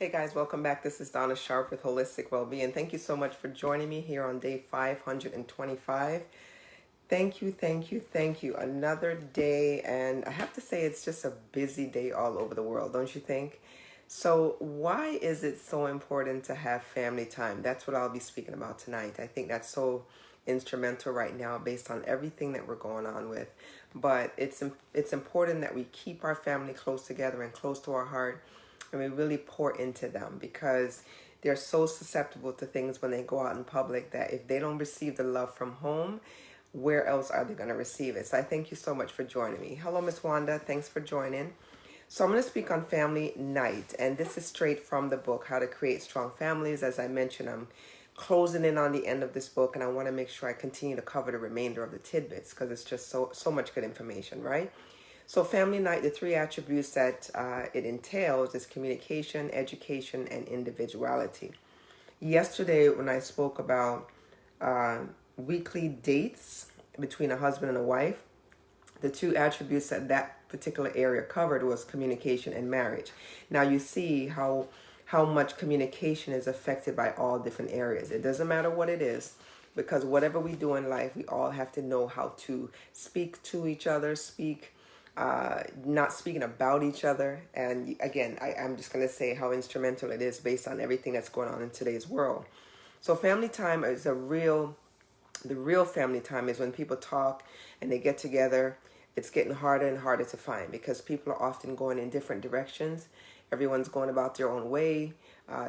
Hey guys, welcome back. This is Donna Sharp with Holistic Wellbeing. Thank you so much for joining me here on day 525. Thank you, thank you, thank you. Another day, and I have to say it's just a busy day all over the world, don't you think? So, why is it so important to have family time? That's what I'll be speaking about tonight. I think that's so instrumental right now based on everything that we're going on with. But it's important that we keep our family close together and close to our heart, and we really pour into them because they're so susceptible to things when they go out in public that if they don't receive the love from home, where else are they going to receive it? So I thank you so much for joining me. Hello, Miss Wanda. Thanks for joining. So I'm going to speak on family night, and this is straight from the book, How to Create Strong Families. As I mentioned, I'm closing in on the end of this book, and I want to make sure I continue to cover the remainder of the tidbits because it's just so much good information, right? So family night, the three attributes that it entails is communication, education, and individuality. Yesterday, when I spoke about uh, weekly dates between a husband and a wife, the two attributes that that particular area covered was communication and marriage. Now you see how much communication is affected by all different areas. It doesn't matter what it is, because whatever we do in life, we all have to know how to speak to each other, not speaking about each other. And again, I'm just going to say how instrumental it is based on everything that's going on in today's world. So family time is the real family time is when people talk and they get together. It's getting harder and harder to find because people are often going in different directions. Everyone's going about their own way.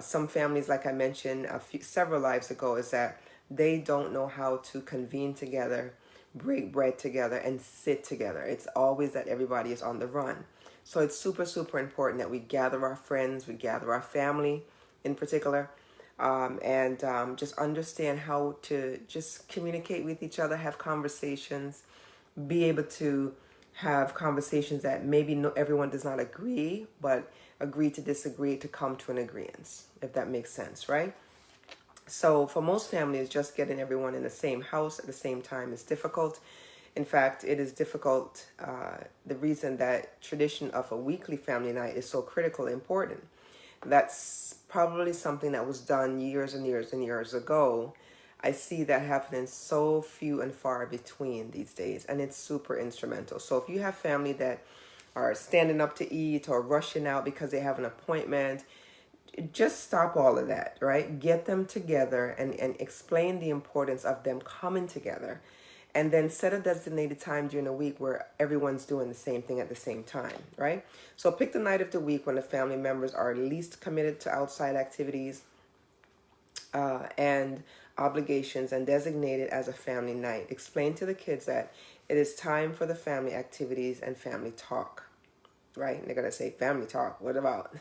Some families, like I mentioned several lives ago, is that they don't know how to convene together, break bread together, and sit together. It's always that everybody is on the run. So it's super important that we gather our friends, we gather our family in particular, and just understand how to just communicate with each other, have conversations, be able to have conversations that maybe everyone does not agree, but agree to disagree to come to an agreement, if that makes sense, right? So for most families, just getting everyone in the same house at the same time is difficult. In fact, it is difficult. The reason that tradition of a weekly family night is so critical and important. That's probably something that was done years and years and years ago. I see that happening so few and far between these days, and it's super instrumental. So if you have family that are standing up to eat or rushing out because they have an appointment, just stop all of that, right? Get them together and explain the importance of them coming together. And then set a designated time during the week where everyone's doing the same thing at the same time, right? So pick the night of the week when the family members are least committed to outside activities and obligations, and designate it as a family night. Explain to the kids that it is time for the family activities and family talk, right? And they're going to say, family talk, what about?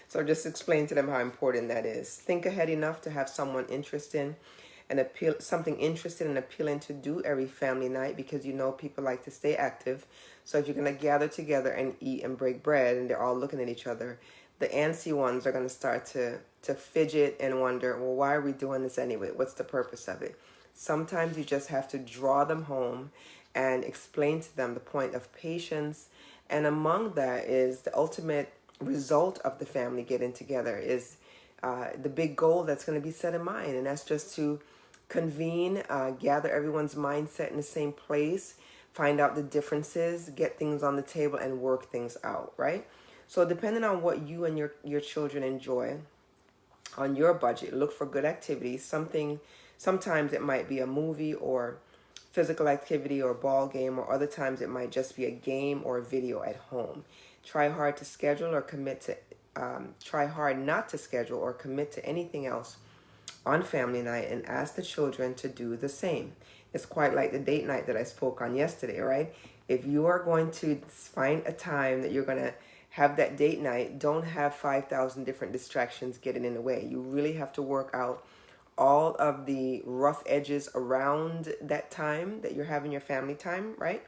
So just explain to them how important that is. Think ahead enough to have someone interested and something interested and appealing to do every family night, because you know people like to stay active. So if you're going to gather together and eat and break bread and they're all looking at each other, the antsy ones are going to start to fidget and wonder, well, why are we doing this anyway? What's the purpose of it? Sometimes you just have to draw them home and explain to them the point of patience. And among that is the ultimate result of the family getting together is the big goal that's going to be set in mind. And that's just to convene, gather everyone's mindset in the same place, find out the differences, get things on the table, and work things out, right? So depending on what you and your children enjoy on your budget, look for good activities. Sometimes it might be a movie or physical activity or ball game, or other times it might just be a game or a video at home. Try hard to schedule or commit to try hard not to schedule or commit to anything else on family night, and ask the children to do the same. It's quite like the date night that I spoke on yesterday, right? If you are going to find a time that you're going to have that date night, don't have 5,000 different distractions getting in the way. You really have to work out all of the rough edges around that time that you're having your family time, right?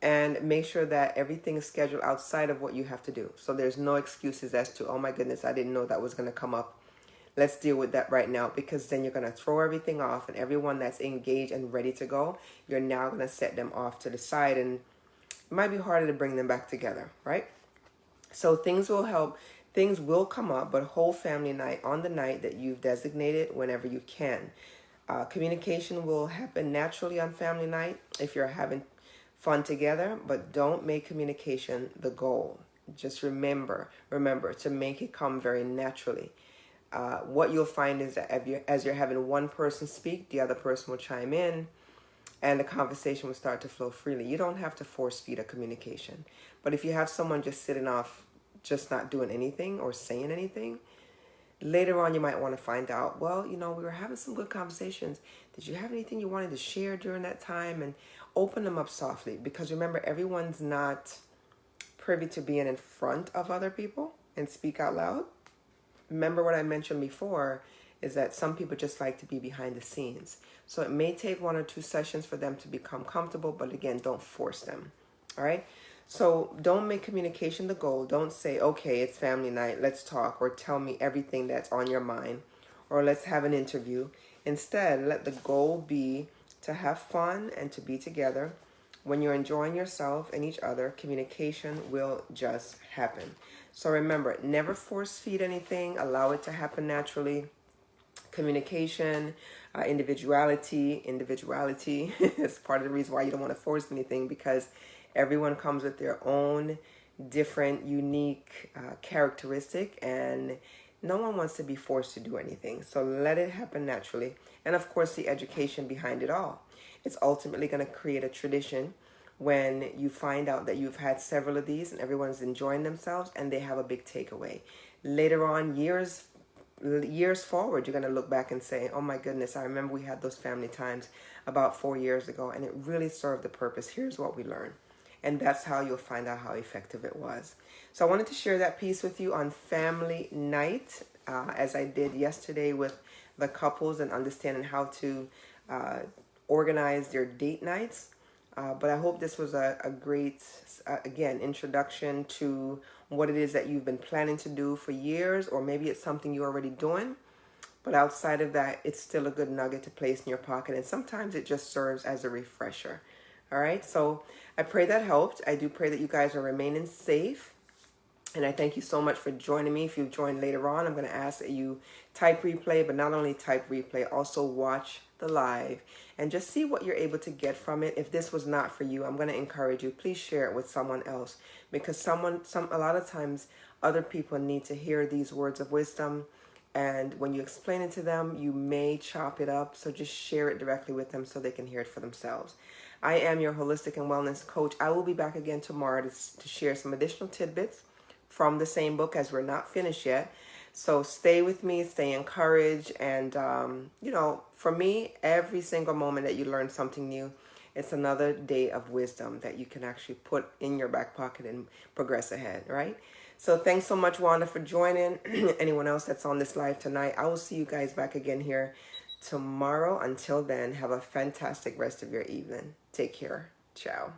And make sure that everything is scheduled outside of what you have to do. So there's no excuses as to, oh my goodness, I didn't know that was going to come up. Let's deal with that right now, because then you're going to throw everything off, and everyone that's engaged and ready to go, you're now going to set them off to the side, and it might be harder to bring them back together, right? So things will come up, but whole family night on the night that you've designated whenever you can. Communication will happen naturally on family night if you're having fun together, but don't make communication the goal. Just remember to make it come very naturally. What you'll find is that as you're having one person speak, the other person will chime in, and the conversation will start to flow freely. You don't have to force feed a communication. But if you have someone just sitting off, just not doing anything or saying anything, later on you might want to find out, well, we were having some good conversations. Did you have anything you wanted to share during that time? And open them up softly, because remember, everyone's not privy to being in front of other people and speak out loud. Remember what I mentioned before is that some people just like to be behind the scenes. So it may take 1 or 2 sessions for them to become comfortable, but again, don't force them. All right? So don't make communication the goal. Don't say, okay, it's family night, let's talk, or tell me everything that's on your mind, or let's have an interview. Instead, let the goal be to have fun and to be together. When you're enjoying yourself and each other, communication will just happen. So remember, never force feed anything. Allow it to happen naturally. Communication, individuality is part of the reason why you don't want to force anything, because everyone comes with their own different, unique characteristic, and no one wants to be forced to do anything. So let it happen naturally. And of course, the education behind it all. It's ultimately going to create a tradition when you find out that you've had several of these and everyone's enjoying themselves and they have a big takeaway. Later on, years forward, you're going to look back and say, oh my goodness, I remember we had those family times about 4 years ago and it really served the purpose. Here's what we learned. And that's how you'll find out how effective it was. So I wanted to share that piece with you on family night, as I did yesterday with the couples and understanding how to organize their date nights. But I hope this was a great, again, introduction to what it is that you've been planning to do for years, or maybe it's something you're already doing. But outside of that, it's still a good nugget to place in your pocket. And sometimes it just serves as a refresher. All right. So I pray that helped. I do pray that you guys are remaining safe. And I thank you so much for joining me. If you've joined later on, I'm going to ask that you type replay, but not only type replay, also watch the live and just see what you're able to get from it. If this was not for you, I'm going to encourage you, please share it with someone else, because a lot of times other people need to hear these words of wisdom. And when you explain it to them, you may chop it up. So just share it directly with them so they can hear it for themselves. I am your holistic and wellness coach. I will be back again tomorrow to share some additional tidbits from the same book, as we're not finished yet. So stay with me, stay encouraged. And, for me, every single moment that you learn something new, it's another day of wisdom that you can actually put in your back pocket and progress ahead, right? So thanks so much, Wanda, for joining. Anyone else that's on this live tonight, I will see you guys back again here tomorrow. Until then, have a fantastic rest of your evening. Take care. Ciao.